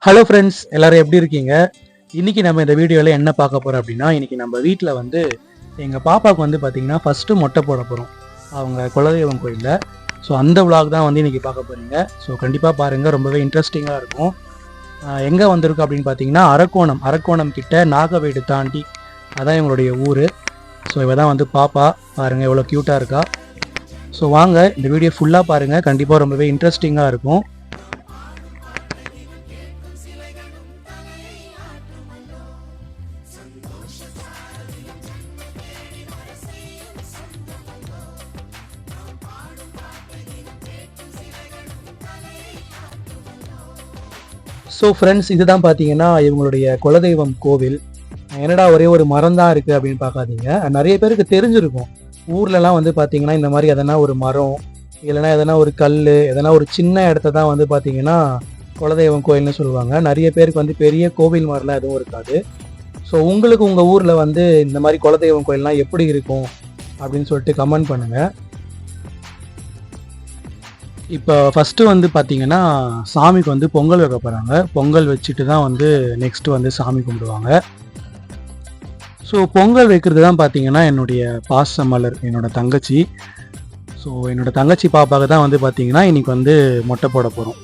Hello friends, எல்லாரும் எப்படி இருக்கீங்க? இன்னைக்கு நம்ம இந்த வீடியோவில் என்ன பார்க்க போகிறோம் அப்படின்னா, இன்னைக்கு நம்ம வீட்டில் வந்து எங்கள் பாப்பாவுக்கு வந்து பார்த்தீங்கன்னா ஃபஸ்ட்டு மொட்டை போட போகிறோம் அவங்க குலதெய்வம் கோயிலில். ஸோ அந்த விலாக் தான் வந்து இன்றைக்கி பார்க்க போகிறீங்க. ஸோ கண்டிப்பாக பாருங்கள், ரொம்பவே இன்ட்ரெஸ்டிங்காக இருக்கும். எங்கே வந்திருக்கோம் அப்படின்னு பார்த்தீங்கன்னா அரக்கோணம் கிட்ட நாகவேடு தாண்டி அதான் எங்களுடைய ஊர். ஸோ இவ தான் வந்து பாப்பா, பாருங்கள் எவ்வளோ க்யூட்டாக இருக்கா. ஸோ வாங்க இந்த வீடியோ ஃபுல்லாக பாருங்கள், கண்டிப்பாக ரொம்பவே இன்ட்ரெஸ்டிங்காக இருக்கும். ஸோ ஃப்ரெண்ட்ஸ், இதுதான் பார்த்தீங்கன்னா இவங்களுடைய குலதெய்வம் கோவில். என்னடா ஒரே ஒரு மரம் தான் இருக்குது அப்படின்னு பார்க்காதீங்க, நிறைய பேருக்கு தெரிஞ்சிருக்கும். ஊர்லலாம் வந்து பார்த்தீங்கன்னா இந்த மாதிரி எதனா ஒரு மரம் இல்லைனா எதனா ஒரு கல் எதனா ஒரு சின்ன இடத்த தான் வந்து பார்த்தீங்கன்னா குலதெய்வம் கோயில்னு சொல்லுவாங்க. நிறைய பேருக்கு வந்து பெரிய கோவில் மாதிரிலாம் எதுவும் இருக்காது. ஸோ உங்களுக்கு உங்கள் ஊரில் வந்து இந்த மாதிரி குலதெய்வம் கோயில்லாம் எப்படி இருக்கும் அப்படின்னு சொல்லிட்டு கமெண்ட் பண்ணுங்கள். இப்போ ஃபஸ்ட்டு வந்து பார்த்தீங்கன்னா சாமிக்கு வந்து பொங்கல் வைக்க போகிறாங்க. பொங்கல் வச்சுட்டு தான் வந்து நெக்ஸ்ட்டு வந்து சாமி கும்பிடுவாங்க. ஸோ பொங்கல் வைக்கிறது தான் பார்த்தீங்கன்னா என்னுடைய பாசமலர், என்னோடய தங்கச்சி. ஸோ என்னோடய தங்கச்சி பாப்பாவுக்கு தான் வந்து பார்த்தீங்கன்னா இன்றைக்கி வந்து மொட்டை போட போகிறோம்.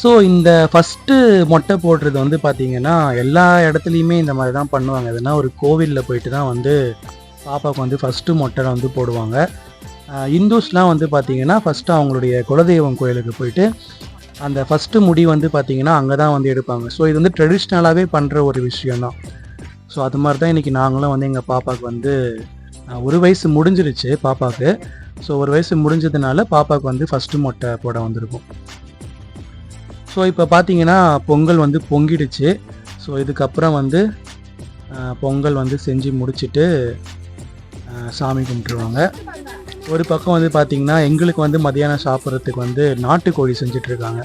ஸோ இந்த ஃபஸ்ட்டு மொட்டை போடுறது வந்து பார்த்தீங்கன்னா எல்லா இடத்துலையுமே இந்த மாதிரி தான் பண்ணுவாங்க. எதுனா ஒரு கோவிலில் போயிட்டு தான் வந்து பாப்பாவுக்கு வந்து ஃபஸ்ட்டு மொட்டை வந்து போடுவாங்க. இந்துஸ்லாம் வந்து பார்த்திங்கன்னா ஃபஸ்ட்டு அவங்களுடைய குலதெய்வம் கோயிலுக்கு போயிட்டு அந்த ஃபஸ்ட்டு முடி வந்து பார்த்திங்கன்னா அங்கே தான் வந்து எடுப்பாங்க. ஸோ இது வந்து ட்ரெடிஷ்னலாகவே பண்ணுற ஒரு விஷயந்தான். ஸோ அது மாதிரி தான் இன்றைக்கி நாங்களும் வந்து எங்கள் பாப்பாவுக்கு வந்து ஒரு வயசு முடிஞ்சிருச்சு பாப்பாவுக்கு. ஸோ ஒரு வயசு முடிஞ்சதுனால பாப்பாவுக்கு வந்து ஃபஸ்ட்டு மொட்டை போட வந்திருக்கும். ஸோ இப்போ பார்த்திங்கன்னா பொங்கல் வந்து பொங்கிடுச்சு. ஸோ இதுக்கப்புறம் வந்து பொங்கல் வந்து செஞ்சு முடிச்சுட்டு சாமி கும்பிட்டுருவாங்க. ஒரு பக்கம் வந்து பார்த்திங்கன்னா எங்களுக்கு வந்து மதியானம் சாப்பிட்றதுக்கு வந்து நாட்டுக்கோழி செஞ்சிட்ருக்காங்க.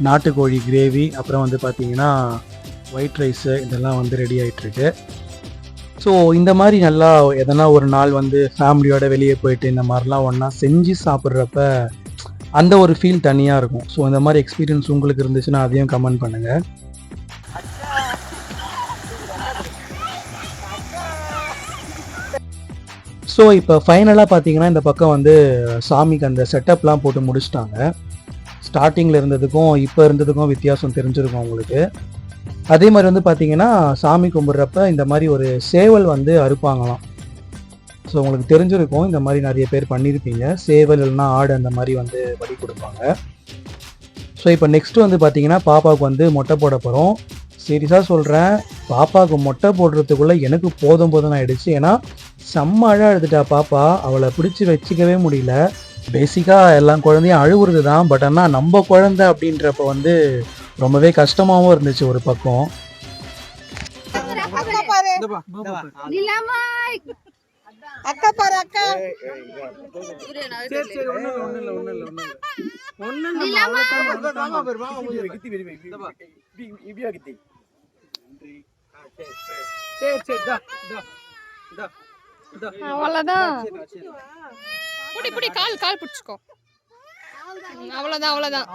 நாட்டுக்கோழி கிரேவி, அப்புறம் வந்து பார்த்திங்கன்னா ஒயிட் ரைஸு இதெல்லாம் வந்து ரெடி ஆகிட்டுருக்கு. ஸோ இந்த மாதிரி நல்லா எதனா ஒரு நாள் வந்து ஃபேமிலியோட வெளியே போயிட்டு இந்த மாதிரிலாம் ஒன்றா செஞ்சு சாப்பிட்றப்ப அந்த ஒரு ஃபீல் தனியாக இருக்கும். ஸோ இந்த மாதிரி எக்ஸ்பீரியன்ஸ் உங்களுக்கு இருந்துச்சுன்னா அதையும் கமெண்ட் பண்ணுங்கள். ஸோ இப்போ ஃபைனலாக பார்த்தீங்கன்னா இந்த பக்கம் வந்து சாமிக்கு அந்த செட்டப்லாம் போட்டு முடிச்சிட்டாங்க. ஸ்டார்டிங்கில் இருந்ததுக்கும் இப்போ இருந்ததுக்கும் வித்தியாசம் தெரிஞ்சிருக்கும் உங்களுக்கு. அதே மாதிரி வந்து பார்த்திங்கன்னா சாமி கும்பிட்றப்ப இந்த மாதிரி ஒரு சேவல் வந்து அறுப்பாங்களாம். ஸோ உங்களுக்கு தெரிஞ்சிருக்கும், இந்த மாதிரி நிறைய பேர் பண்ணியிருப்பீங்க. சேவல் இல்லைனா ஆடு அந்த மாதிரி வந்து பலி கொடுப்பாங்க. ஸோ இப்போ நெக்ஸ்ட்டு வந்து பார்த்திங்கன்னா பாப்பாவுக்கு வந்து மொட்டை போட போகிறோம். சீரியஸாக சொல்கிறேன், பாப்பாவுக்கு மொட்டை போடுறதுக்குள்ளே எனக்கு போதும் ஆகிடுச்சு. ஏன்னா செம்ம அழுதுட்டா பாப்பா, அவளை பிடிச்சி வச்சுக்கவே முடியல. பேசிக்காக எல்லா குழந்தையும் அழுகுறது தான், பட் ஆனால் நம்ம குழந்தை அப்படின்றப்ப வந்து ரொம்பவே கஷ்டமாகவும் இருந்துச்சு ஒரு பக்கம். அவ்வளவுதான், புடி கால் கால் பிடிச்சுக்கோ. அவ்வளவுதான்.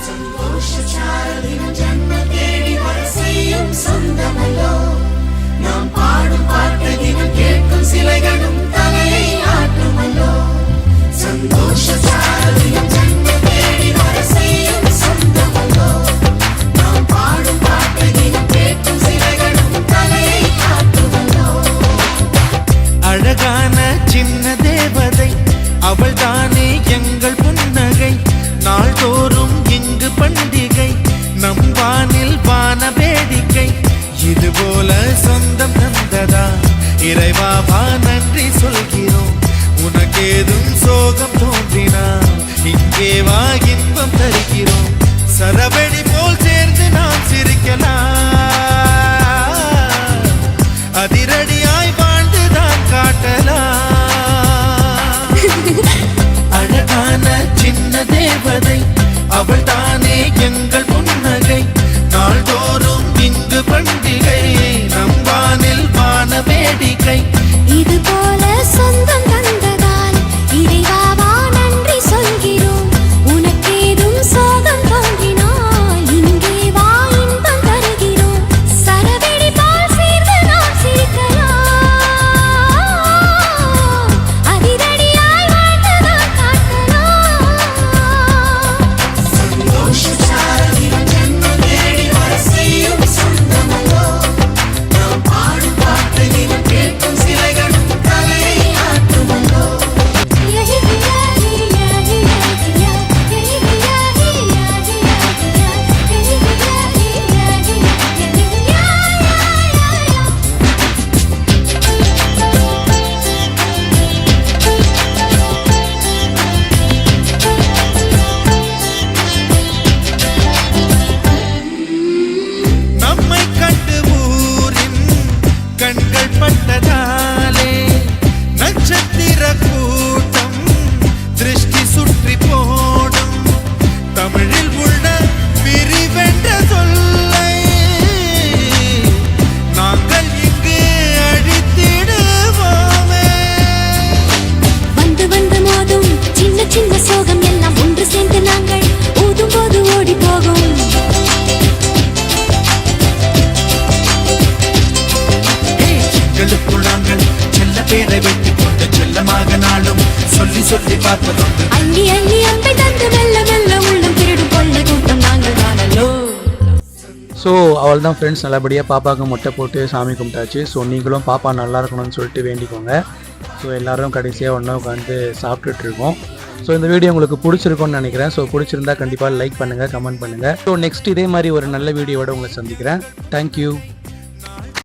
சந்தோஷச்சாரதினம் ஜன்ம தேடி வர செய்யும் சொந்தமல்லோ, நாம் பாடும் பாட்டு தினம் கேட்கும் சிலைகளும் தலையை ஆட்டுமல்லோ. சந்தோஷச்சாரதினம் ஜன்ம தேடி வர செய்யும் சொந்தமல்லோ, நாம் பாடும் பாட்டு தினம் கேட்கும் சிலைகளும் தலையை ஆட்டுமல்லோ. அழகான சின்ன தேவதை அவள் தானே எங்கள் புன்னகை, நாள்தோறும் இங்கு பண்டிகை, நம் வானில் வான வேடிக்கை. இதுபோல சொந்தம் தந்ததா இறைவாவா நன்றி சொல்கிறோம். உனக்கேதும் சோகம் தோன்றினா இங்கே வா இன்பம் தருகிறோம். சரவெடி போல் சேர்ந்து நாம் சிரிக்கலாம், அதிரடியாய் வாழ்ந்துதான் காட்டலாம். அழகான சின்ன தேவதை அவள் தானே எங்கள் புன்னகை, நாள்தோறும் இங்கு பண்டிகை, நம் வானில் வான வேடிக்கை. இது போல வைத்து கொண்ட செல்லமாக நாளும் சொல்லி சொல்லி பார்ப்பதுண்டு. அள்ளி அள்ளி அன்பை தந்து மெல்ல மெல்ல உள்ளம் திருடும் கொள்ள கூட்டம் நாங்கள் தானல்லோ. ஸோ அவள் தான் ஃப்ரெண்ட்ஸ், நல்லபடியாக பாப்பாவுக்கு மொட்டை போட்டு சாமி கும்பிட்டாச்சு. ஸோ நீங்களும் பாப்பா நல்லா இருக்கணும்னு சொல்லிட்டு வேண்டிக்கோங்க. ஸோ எல்லோரும் கடைசியாக ஒன்றா உட்காந்து சாப்பிட்டுட்டு இருக்கோம். ஸோ இந்த வீடியோ உங்களுக்கு பிடிச்சிருக்கும்னு நினைக்கிறேன். ஸோ பிடிச்சிருந்தா கண்டிப்பாக லைக் பண்ணுங்கள், கமெண்ட் பண்ணுங்கள். ஸோ நெக்ஸ்ட் இதே மாதிரி ஒரு நல்ல வீடியோவோட உங்களை சந்திக்கிறேன். தேங்க்யூ.